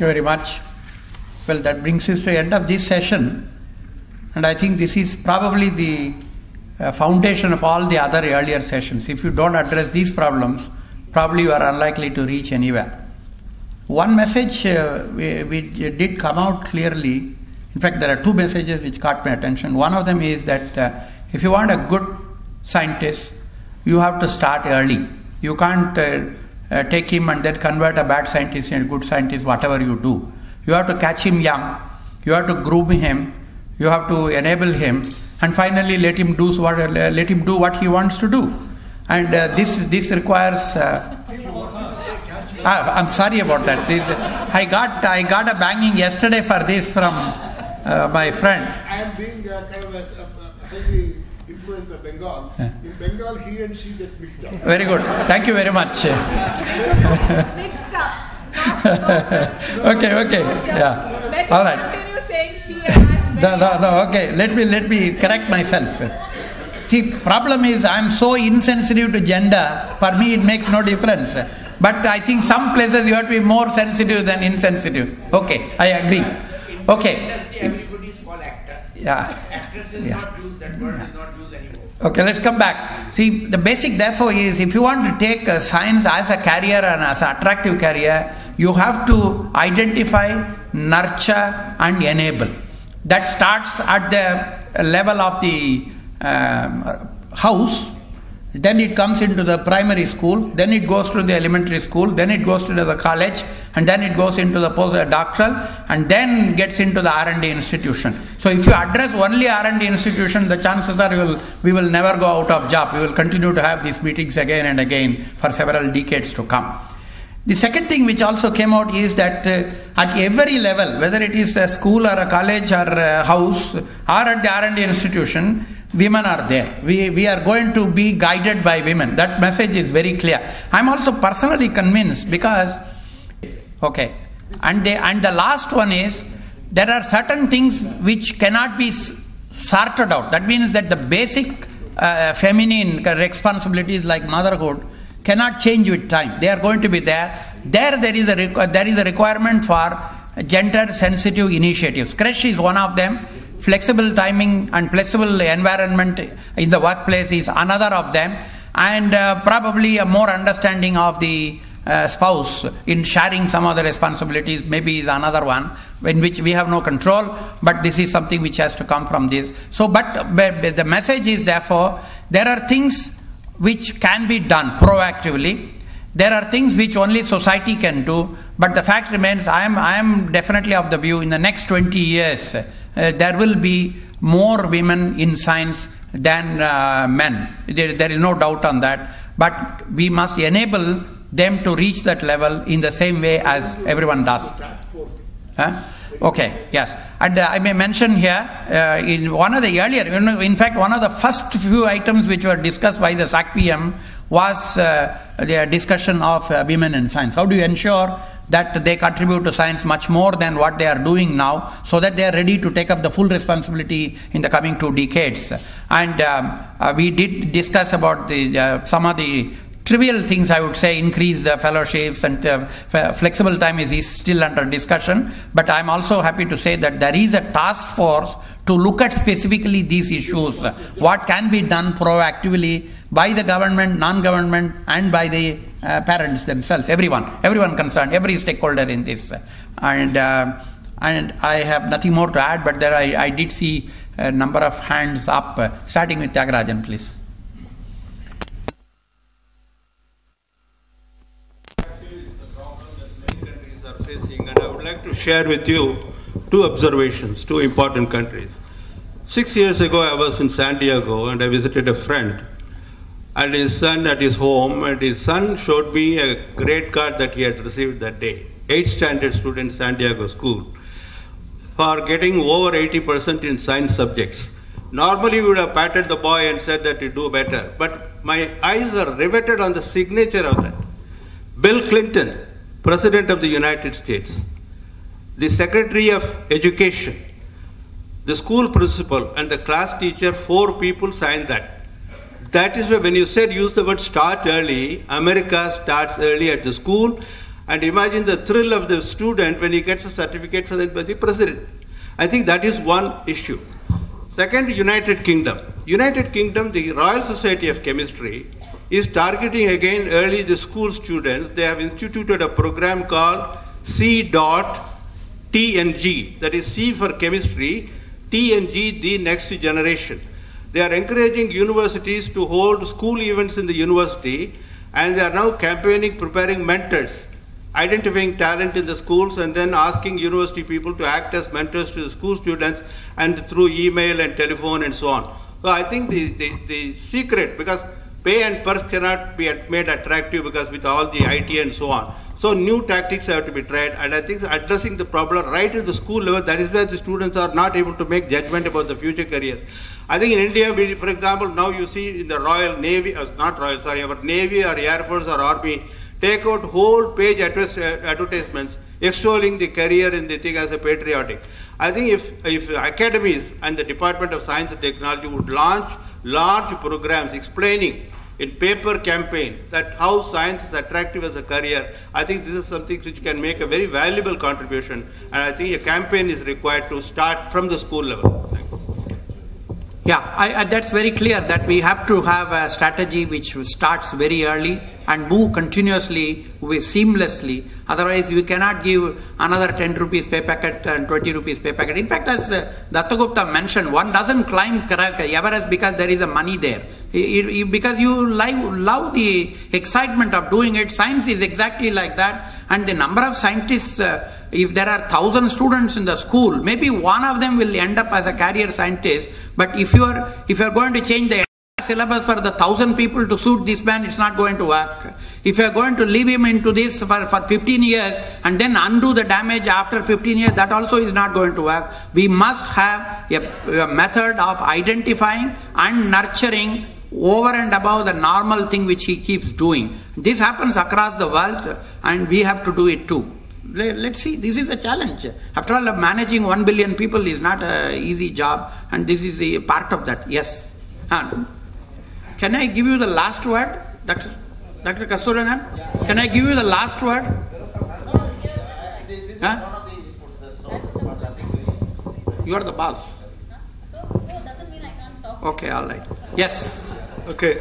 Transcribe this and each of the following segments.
Thank you very much. Well, that brings us to the end of this session, and I think this is probably the foundation of all the other earlier sessions. If you don't address these problems, probably you are unlikely to reach anywhere. One message which did come out clearly, in fact there are two messages which caught my attention. One of them is that if you want a good scientist, you have to start early. You can't take him and then convert a bad scientist into a good scientist, whatever you do. You have to catch him young, you have to groom him, you have to enable him, and finally let him do what he wants to do. And this requires. I'm sorry about that. I got a banging yesterday for this from my friend. I am being kind of heavily influenced by Bengal. In Bengal, he and she gets mixed up. Very good. Thank you very much. Mixed up. Okay. Yeah. All right. Continue saying she and I. No. Okay. Let me correct myself. See, problem is I am so insensitive to gender. For me, it makes no difference. But I think some places you have to be more sensitive than insensitive. Okay, I agree. Okay. Everybody is called actor. Yeah. Actress is not used. That word is not used anymore. Okay, let's come back. See, the basic therefore is if you want to take science as a career and as an attractive career, you have to identify, nurture and enable. That starts at the level of the house, then it comes into the primary school, then it goes to the elementary school, then it goes to the college, and then it goes into the postdoctoral, and then gets into the R&D institution. So if you address only R&D institution, the chances are we will never go out of job. We will continue to have these meetings again and again for several decades to come. The second thing which also came out is that at every level, whether it is a school or a college or a house or at the R&D institution, women are there. We are going to be guided by women. That message is very clear. I am also personally convinced because, okay, and the last one is there are certain things which cannot be sorted out. That means that the basic feminine responsibilities like motherhood cannot change with time. They are going to be there. There is a requirement for gender sensitive initiatives. Creche is one of them. Flexible timing and flexible environment in the workplace is another of them, and probably a more understanding of the spouse in sharing some of the responsibilities maybe is another one in which we have no control, but this is something which has to come from this. So but the message is therefore there are things which can be done proactively, there are things which only society can do, but the fact remains I am definitely of the view in the next 20 years there will be more women in science than men. There is no doubt on that. But we must enable them to reach that level in the same way as everyone does. Okay, yes. And I may mention here, in one of the earlier, in fact, one of the first few items which were discussed by the SAC PM was the discussion of women in science. How do you ensure that they contribute to science much more than what they are doing now, so that they are ready to take up the full responsibility in the coming 2 decades. And we did discuss about some of the trivial things, I would say, increase the fellowships and flexible time is still under discussion. But I'm also happy to say that there is a task force to look at specifically these issues, what can be done proactively by the government, non-government, and by the parents themselves, everyone concerned, every stakeholder in this. And I have nothing more to add, but there I did see a number of hands up, starting with Tyagarajan, please. Actually, it's a problem that many countries are facing, and I would like to share with you 2 observations, 2 important countries. 6 years ago, I was in San Diego, and I visited a friend and his son at his home, and his son showed me a grade card that he had received that day. 8th standard student, San Diego school, for getting over 80% in science subjects. Normally we would have patted the boy and said that you do better, but my eyes are riveted on the signature of that. Bill Clinton, President of the United States, the Secretary of Education, the school principal and the class teacher, 4 people signed that. That is why when you said use the word start early, America starts early at the school, and imagine the thrill of the student when he gets a certificate for the president. I think that is one issue. Second, United Kingdom. United Kingdom, the Royal Society of Chemistry is targeting again early the school students. They have instituted a program called C.TNG, that is C for chemistry, TNG, the next generation. They are encouraging universities to hold school events in the university, and they are now campaigning, preparing mentors, identifying talent in the schools, and then asking university people to act as mentors to the school students, and through email and telephone and so on. So I think the secret, because pay and purse cannot be made attractive because with all the IT and so on. So new tactics have to be tried, and I think addressing the problem right at the school level, that is where the students are not able to make judgment about the future careers. I think in India, for example, now you see in the Royal Navy, our Navy or Air Force or Army, take out whole page advertisements extolling the career in the thing as a patriotic. I think if academies and the Department of Science and Technology would launch large programs explaining in paper campaign that how science is attractive as a career, I think this is something which can make a very valuable contribution, and I think a campaign is required to start from the school level. Thank you. Yeah, that's very clear that we have to have a strategy which starts very early and move continuously, seamlessly. Otherwise, we cannot give another 10 rupees pay packet and 20 rupees pay packet. In fact, as Namrata Gupta mentioned, one doesn't climb Everest because there is a money there. Because you love the excitement of doing it. Science is exactly like that. And the number of scientists, if there are 1,000 students in the school, maybe one of them will end up as a career scientist. But if you are going to change the syllabus for the 1,000 people to suit this man, it's not going to work. If you are going to leave him into this for 15 years and then undo the damage after 15 years, that also is not going to work. We must have a method of identifying and nurturing over and above the normal thing which he keeps doing. This happens across the world, and we have to do it too. Let's see, this is a challenge. After all, managing 1 billion people is not an easy job, and this is a part of that. Yes. Can I give you the last word, Dr. Kasturirangan? Can I give you the last word? You are the boss. So doesn't mean I can't talk. Okay, all right. Yes. Okay,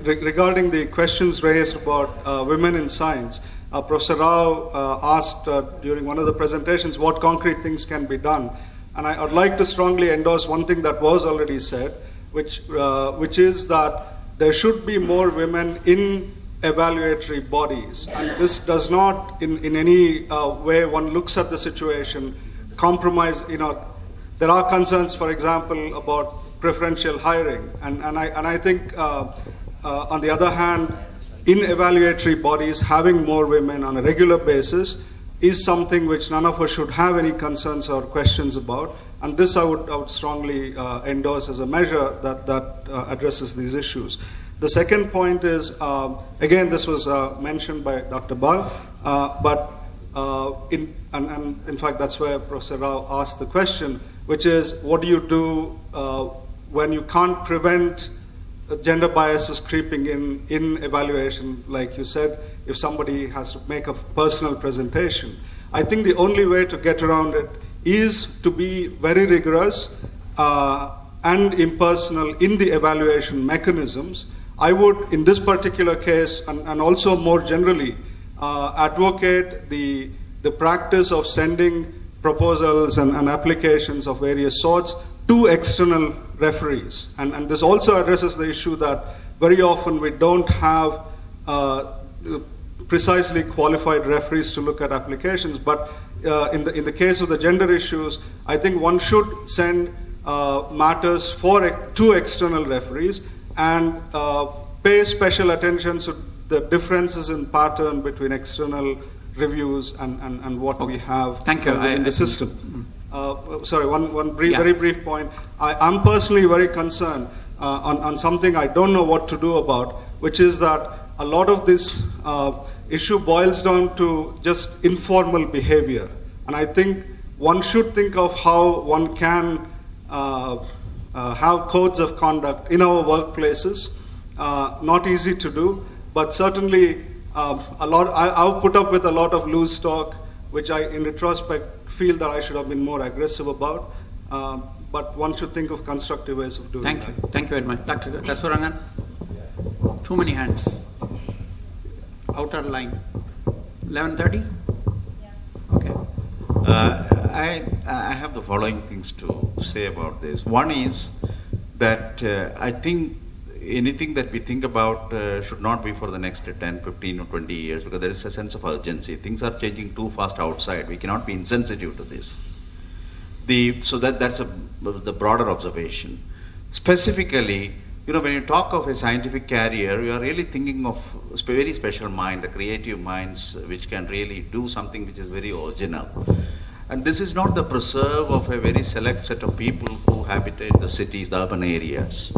regarding the questions raised about women in science, Professor Rao asked during one of the presentations what concrete things can be done. And I would like to strongly endorse one thing that was already said, which is that there should be more women in evaluatory bodies. And this does not, in any way one looks at the situation, compromise, there are concerns, for example, about preferential hiring. And I think, on the other hand, in evaluatory bodies, having more women on a regular basis is something which none of us should have any concerns or questions about. And this I would strongly endorse as a measure that addresses these issues. The second point is, again, this was mentioned by Dr. Bal, but in fact, that's where Professor Rao asked the question, which is, what do you do when you can't prevent gender biases creeping in evaluation? Like you said, if somebody has to make a personal presentation, I think the only way to get around it is to be very rigorous and impersonal in the evaluation mechanisms. I would, in this particular case, and also more generally, advocate the practice of sending proposals and applications of various sorts to external referees. And this also addresses the issue that very often we don't have precisely qualified referees to look at applications. But in the case of the gender issues, I think one should send matters to external referees and pay special attention to the differences in pattern between external reviews and what we have in the system. Sorry, one very brief point. I'm personally very concerned on something I don't know what to do about, which is that a lot of this issue boils down to just informal behavior. And I think one should think of how one can have codes of conduct in our workplaces. Not easy to do, but certainly I've put up with a lot of loose talk, which I, in retrospect, feel that I should have been more aggressive about. But one should think of constructive ways of doing that. Thank you very much. Dr. Kasturirangan? Too many hands. Outer line. 11:30? Yeah. Okay. I have the following things to say about this. One is that I think anything that we think about should not be for the next 10, 15 or 20 years, because there is a sense of urgency. Things are changing too fast outside. We cannot be insensitive to this. So that's the broader observation. Specifically, when you talk of a scientific career, you are really thinking of a very special mind, the creative minds which can really do something which is very original. And this is not the preserve of a very select set of people who habitate the cities, the urban areas.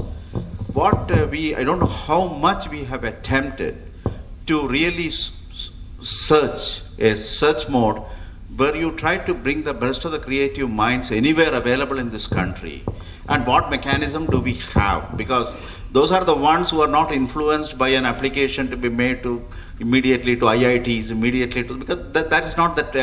I don't know how much we have attempted to really search mode where you try to bring the best of the creative minds anywhere available in this country. And what mechanism do we have? Because those are the ones who are not influenced by an application to be made immediately to IITs, because that is not that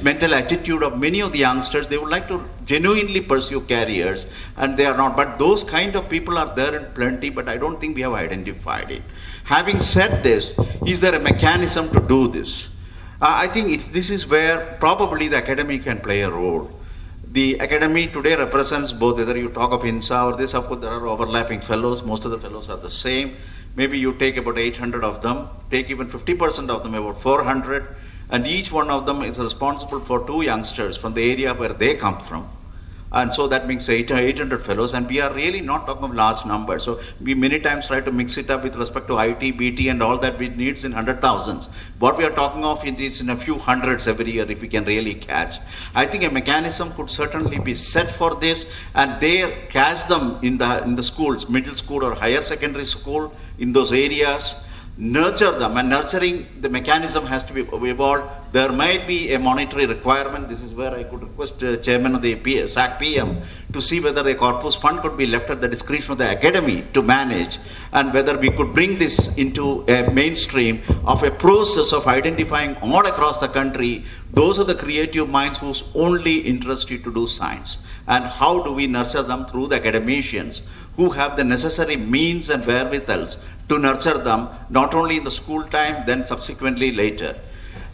mental attitude of many of the youngsters. They would like to genuinely pursue careers, and they are not. But those kind of people are there in plenty, but I don't think we have identified it. Having said this, is there a mechanism to do this? I think this is where probably the academy can play a role. The academy today represents both, whether you talk of INSA or this, of course there are overlapping fellows, most of the fellows are the same. Maybe you take about 800 of them, take even 50% of them, about 400, and each one of them is responsible for 2 youngsters from the area where they come from. And so that makes 800 fellows, and we are really not talking of large numbers. So we many times try to mix it up with respect to IT, BT and all that we needs in 100,000s. What we are talking of, it is in a few hundreds every year if we can really catch. I think a mechanism could certainly be set for this, and they catch them in the schools, middle school or higher secondary school, in those areas, nurture them, and nurturing the mechanism has to be evolved. There might be a monetary requirement. This is where I could request Chairman of the SAC PM to see whether the corpus fund could be left at the discretion of the academy to manage, and whether we could bring this into a mainstream of a process of identifying all across the country those are the creative minds whose only interest is to do science, and how do we nurture them through the academicians who have the necessary means and wherewithals to nurture them, not only in the school time, then subsequently later.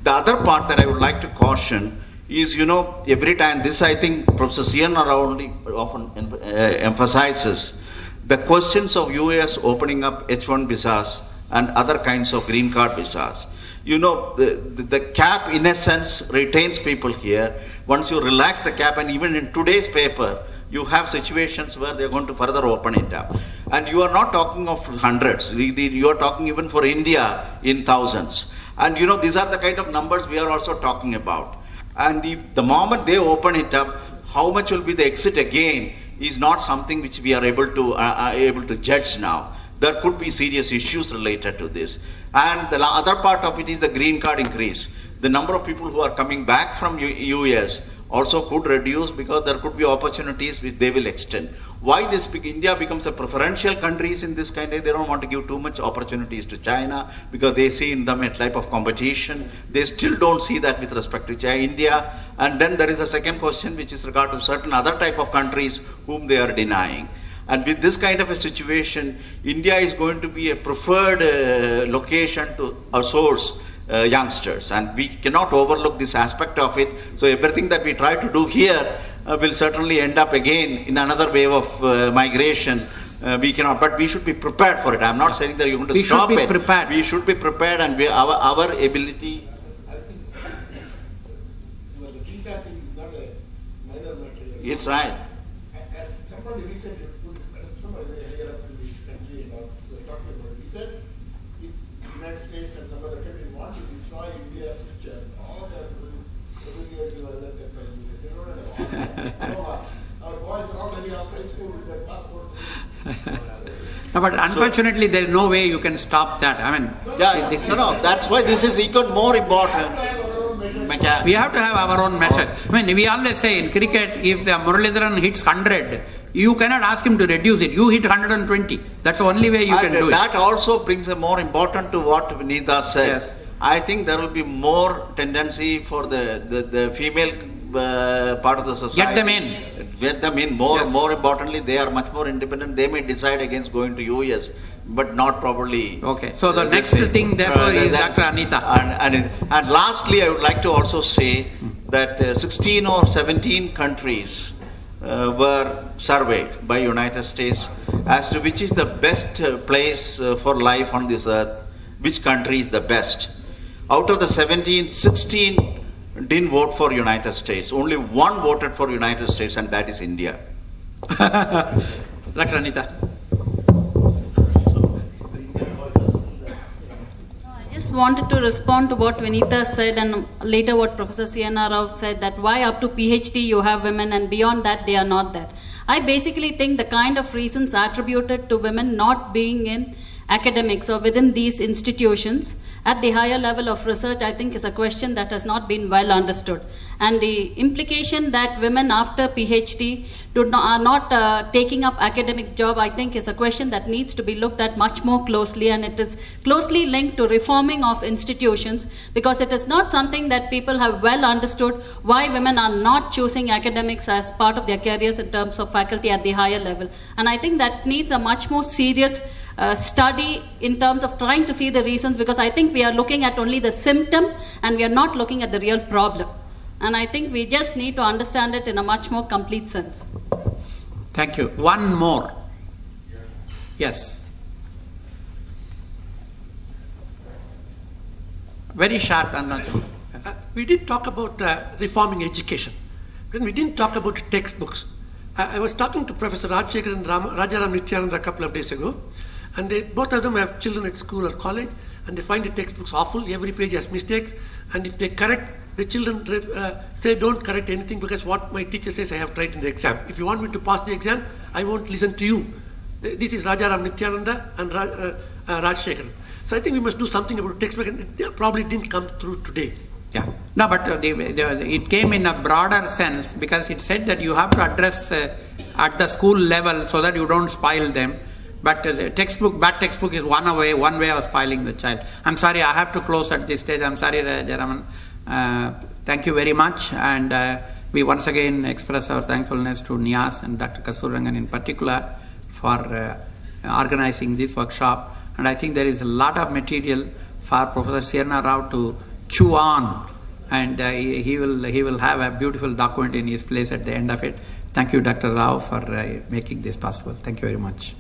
The other part that I would like to caution is, every time, this I think Professor C.N. Rao often emphasizes, the questions of US opening up H1 visas and other kinds of green card visas. The cap in a sense retains people here. Once you relax the cap, and even in today's paper, you have situations where they're going to further open it up. And you are not talking of hundreds. You are talking even for India in thousands. And these are the kind of numbers we are also talking about. And if the moment they open it up, how much will be the exit again is not something which we are able to judge now. There could be serious issues related to this. And the other part of it is the green card increase. The number of people who are coming back from US also could reduce, because there could be opportunities which they will extend. Why India becomes a preferential countries in this kind of, they don't want to give too much opportunities to China, because they see in them a type of competition. They still don't see that with respect to India. And then there is a second question which is regard to certain other type of countries whom they are denying. And with this kind of a situation, India is going to be a preferred location to source youngsters, and we cannot overlook this aspect of it. So everything that we try to do here will certainly end up again in another wave of migration. We cannot, but we should be prepared for it. I'm not saying that you're going to stop it. Prepared. We should be prepared, and our ability. I think the visa thing is not a minor matter. It's right. As somebody recently put, somebody higher up in this country, and we were talking about it, he said, if the United States and some other countries want to destroy India's future, all their every year you are that they don't have our boys are already out of high school with their passports. No, but unfortunately, there is no way you can stop that. I mean, that's why this is even more important. We have to have our own measures. I mean, we always say in cricket, if the Muralidharan hits 100, You cannot ask him to reduce it. You hit 120. That's the only way you can do it. That also brings a more important to what Vineeta said. Yes. I think there will be more tendency for the female part of the society. Get them in. Get them in. More Yes. more importantly, they are much more independent. They may decide against going to US, but not probably. Okay. So the next thing, therefore, is Dr. Anita. And lastly, I would like to also say that 16 or 17 countries were surveyed by United States as to which is the best place for life on this earth, which country is the best. Out of the 17, 16 didn't vote for United States. Only one voted for United States, and that is India. Dr. Anita. I just wanted to respond to what Vineeta said and later what Professor C.N.R. Rao said, that why up to PhD you have women and beyond that they are not there. I basically think the kind of reasons attributed to women not being in academics or within these institutions at the higher level of research, I think, is a question that has not been well understood. And the implication that women after PhD are not taking up academic job, I think, is a question that needs to be looked at much more closely, and it is closely linked to reforming of institutions, because it is not something that people have well understood why women are not choosing academics as part of their careers in terms of faculty at the higher level. And I think that needs a much more serious study in terms of trying to see the reasons, because I think we are looking at only the symptom and we are not looking at the real problem. And I think we just need to understand it in a much more complete sense. Thank you. One more. Yes. Very short, Anand. We did talk about reforming education. Then we didn't talk about textbooks. I was talking to Professor Rajshekhar and Rajaram Nityananda a couple of days ago, and both of them have children at school or college, and they find the textbooks awful. Every page has mistakes, and if they correct, the children say, don't correct anything because what my teacher says I have tried in the exam. If you want me to pass the exam, I won't listen to you. This is Rajaram Nityananda and Rajshekhar. So I think we must do something about textbook, and it probably didn't come through today. Yeah. No, but it came in a broader sense, because it said that you have to address at the school level so that you don't spoil them. But the bad textbook is one way of spoiling the child. I'm sorry, I have to close at this stage. I'm sorry, Rajaraman. Thank you very much. And we once again express our thankfulness to Nias and Dr. Kasturirangan in particular for organizing this workshop. And I think there is a lot of material for Professor C.N.R. Rao to chew on, and he will have a beautiful document in his place at the end of it. Thank you, Dr. Rao, for making this possible. Thank you very much.